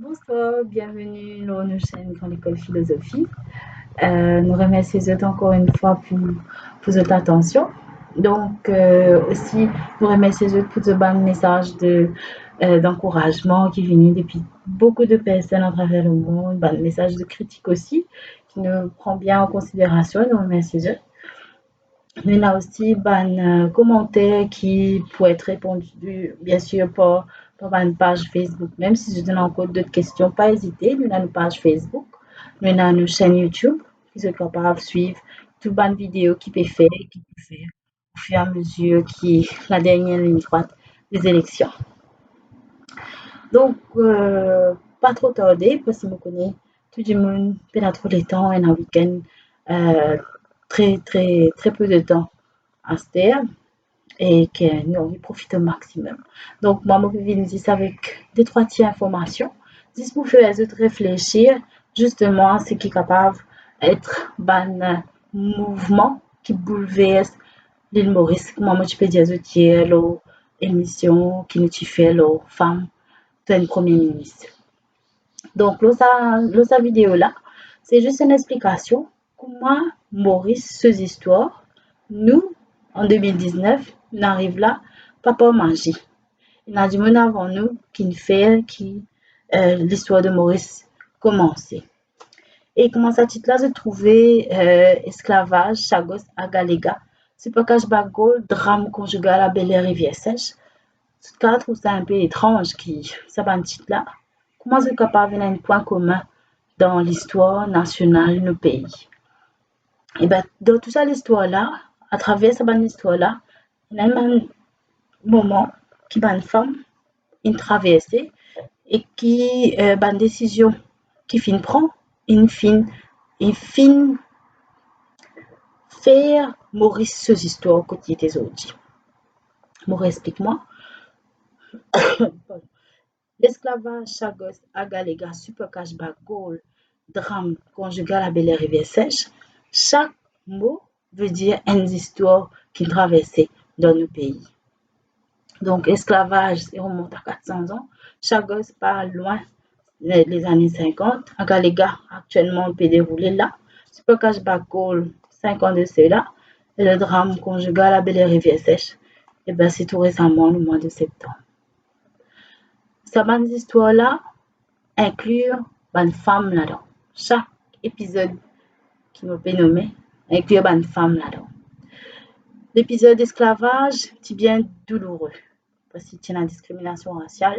Bonsoir, bienvenue dans notre chaîne Grande École Philosophie. Nous remercions encore une fois pour votre attention. Donc, aussi, nous remercions pour ce bon message d'encouragement qui vient depuis beaucoup de personnes à travers le monde, bon message de critique aussi, qui nous prend bien en considération. Nous remercions. Il y a aussi des commentaires qui pourraient être répondus, bien sûr, par une page Facebook. Même si je donne encore d'autres questions, pas hésiter. Nous avons une page Facebook, nous avons une chaîne YouTube qui sont capables de suivre toutes les vidéos qui peut faire au fur et à mesure qui la dernière ligne droite des élections. Donc, pas trop tarder, parce que je connais tout le monde, pendant trop de temps, et un week-end, très peu de temps à se faire et que nous on profite au maximum. Donc, moi, je vais vous dire ça avec deux, trois petites informations, juste pour faire les autres réfléchir justement à ce qui est capable d'être un mouvement qui bouleverse l'île Maurice. Moi, je peux dire l'émission qui nous fait les femmes de un premier ministre. Donc, sa vidéo là, c'est juste une explication comment Maurice, ces histoires, nous, en 2019, on arrive là, pas pour magie. Il y a du monde avant nous qui fait l'histoire de Maurice commencer. Et comment ça titre là, se trouvait esclavage, Chagos à Galéga, Supercache Bagol, drame conjugal à Belle-Rivière Sèche. Ce cas, trouve ça un peu étrange qui, ça va un titre là. Comment c'est capable d'avoir un point commun dans l'histoire nationale de nos pays? Et bien, dans toute l'histoire là, à travers cette histoire là, il y a un moment qui une femme une traversée et qui une décision qui fin prend une fin faire Maurice ces histoires côté des autres. Maurice, explique-moi. L'esclavage Chagos Agalega Supercache Bagol drame conjugal à Belle Rivière Sèche. Chaque mot veut dire une histoire qui traversait dans nos pays. Donc, esclavage, on remonte à 400 ans. Chagos part loin les années 50. Agalega, actuellement, on peut dérouler là. Supercache Bagol, 5 ans de cela. Et le drame conjugal à Belle Rivière Sèche, et bien, c'est tout récemment, le mois de septembre. Ces bonnes histoires-là incluent une femme là-dedans. Chaque épisode qui me peut nommer inclut une femme là-dedans. L'épisode d'esclavage est bien douloureux parce qu'il y a la discrimination raciale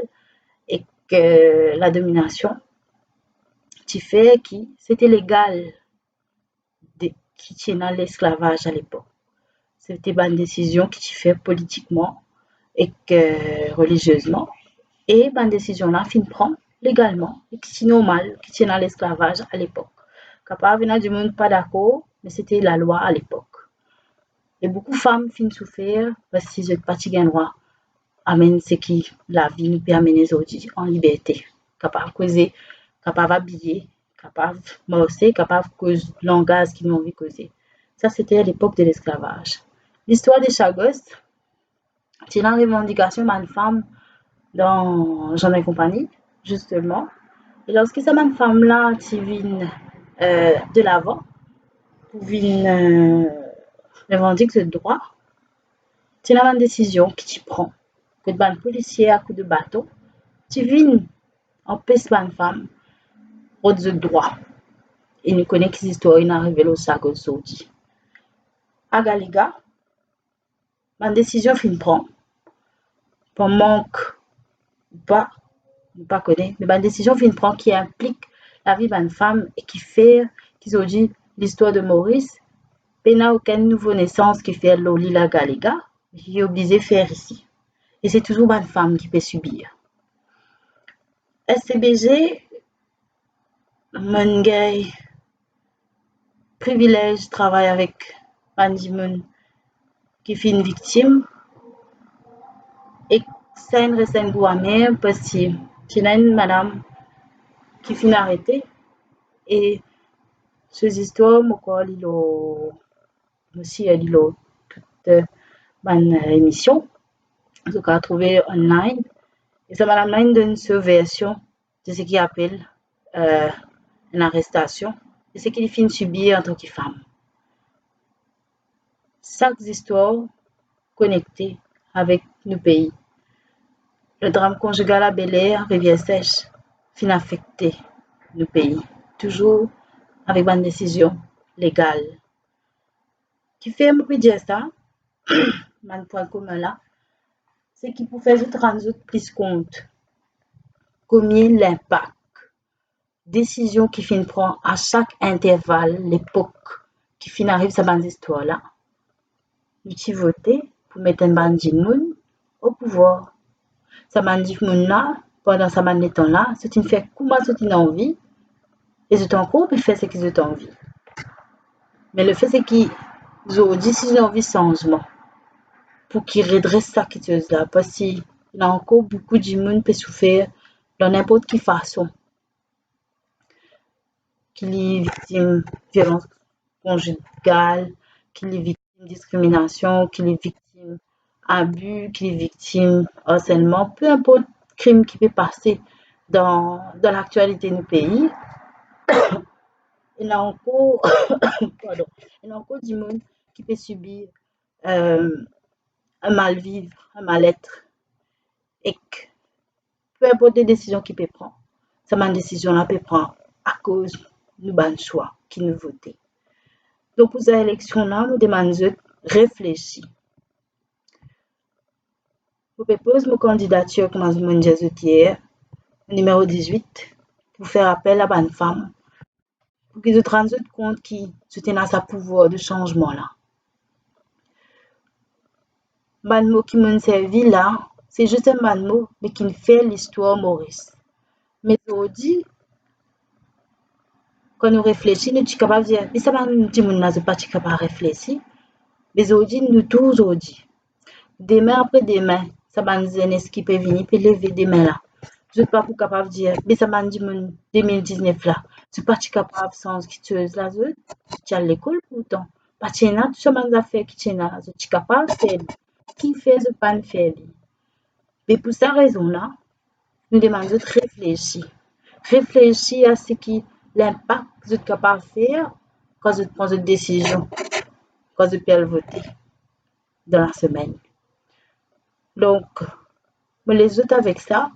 et que la domination qui fait que c'était légal qui tient l'esclavage à l'époque. C'était une décision qui fait politiquement et que religieusement. Et une décision là fin prend légalement et qui est normal, qui tient à l'esclavage à l'époque. Capable venir du monde pas d'accord, mais c'était la loi à l'époque. Et beaucoup de femmes finissent souffrir parce que je pas de droit amène ce qui la vie nous permet les autres en liberté. Capable de causer, capable d'habiller, capable de marcher, capable de causer langage qui nous envie de causer. Ça, c'était à l'époque de l'esclavage. L'histoire des Chagos, c'est la revendication d'une femme dans Jean et compagnie, justement. Et lorsque cette femme-là vient de l'avant, pour venir revendiquer ce droit, c'est une décision qui tu prends. Que de policier à coup de bateau, tu viens empêcher une femme pour ce droit. Et nous connaissons ces histoires, il arrive au sac saudi. À Galiga, ma décision fin prend. Pour manque pas connaît, mais ma décision fin prend qui implique la vie d'une femme et qui fait, qui ont dit l'histoire de Maurice, il n'y a aucune nouvelle naissance qui fait l'Olila Galiga, qui est obligé de faire ici. Et c'est toujours une femme qui peut subir. SCBG, mon gars, privilège, travaille avec un qui fait une victime. Et ça une recette goût amer parce que j'ai une madame qui finit arrêtée. Et ces histoires, moi, il aussi, il a toute une émission. Donc, à trouver online. Et ça, madame, là, donne cette version de ce qu'il appelle une arrestation, de ce qu'il finit de subir en tant que femme. Chaque histoire connectée avec nos pays. Le drame conjugal à Bel-Air, Rivière-Sèche, finit affecté nos pays, toujours avec une décision légale. Qui fait, on peut dire ça, un point commun là, c'est qu'il faut faire rendre plus compte combien l'impact décision qui finit prend à chaque intervalle, l'époque qui finit arrive sa bande histoire là. Nous qui voter pour mettre un bandit moun au pouvoir. Ça bandit moun là, pendant sa bande de temps là, c'est une fait comment c'est une envie, et c'est encore puis faire ce qu'ils ont envie. Mais le fait c'est qu'ils ont dit si ils ont envie changement pour qu'ils redressent ça qui chose là, parce qu'il y a encore beaucoup de monde peut souffrir dans n'importe quelle façon. Qu'il est victime de violence conjugale, qu'il est victime de discrimination, qu'il est victime d'abus, qu'il est victime de harcèlement, peu importe le crime qui peut passer dans l'actualité de nos pays. Il y a encore, pardon, il y a encore du monde qui peut subir un mal-vivre, un mal-être. Et que, peu importe les décisions qu'il peut prendre, ça m'a décision là peut prendre à cause de bon choix qui nous voter. Donc pour cette élection là, nous demandons de réfléchir. Je propose ma candidature comme je disais numéro 18 pour faire appel à bonne femme pour qu'ils se rendent compte qu'ils soutiennent à sa pouvoir de changement là. Ban mot qui m'a servi là, c'est juste un ban mot mais qui fait l'histoire Maurice. Mais aujourd'hui, quand nous réfléchissons, nous sommes capables de dire, mais ça va nous dire que nous ne sommes pas capables de réfléchir. Mais aujourd'hui, nous tous aujourd'hui. Demain après demain, ça va nous dire ce qui peut venir, peut lever demain là. Je ne suis pas capable de dire, mais ça m'a dit 2019 là. Je ne suis pas capable de sans qui tu es là, tu es à l'école pourtant. Pas tu es là, tout ça m'a fait qui tu es là, je suis capable de faire. Qui fait, je ne pas le faire. Mais pour cette raison là, nous demandons de réfléchir. Réfléchir à ce qui l'impact que vous êtes capable de faire quand vous prenez une décision, quand vous pouvez voter dans la semaine. Donc, je les autres avec ça,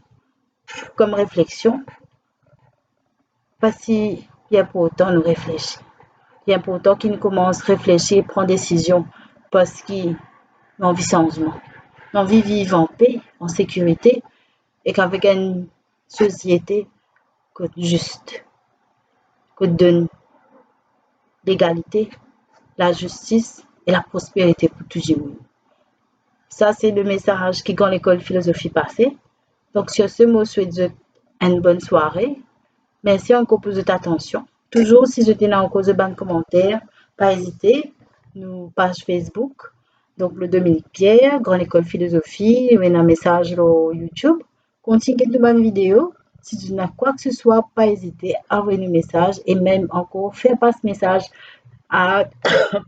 comme réflexion, parce qu'il est important de réfléchir. Il est important qu'ils commencent à réfléchir, prendre des décisions, parce qu'ils ont envie de changement. Ils ont envie de vivre en paix, en sécurité, et qu'avec une société juste, qui donne l'égalité, la justice et la prospérité pour tout le monde. Ça, c'est le message qui, quand l'école philosophie passée. Donc, sur ce mot, je souhaite une bonne soirée. Merci encore pour votre attention. Toujours, si vous avez encore de bons commentaires, pas hésiter. Nous, page Facebook, donc le Dominique Pierre, Grande École Philosophie, et un message sur YouTube. Continuez de bonnes vidéos. Si vous n'avez quoi que ce soit, pas hésiter à envoyer un message et même encore faire passer ce message à,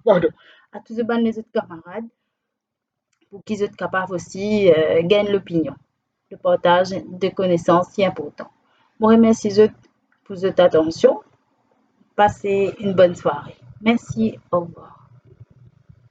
pardon, à tous mes autres camarades pour qu'ils soient capables aussi de gagner l'opinion. Le partage de connaissances si important. Je vous remercie pour votre attention. Passez une bonne soirée. Merci, au revoir.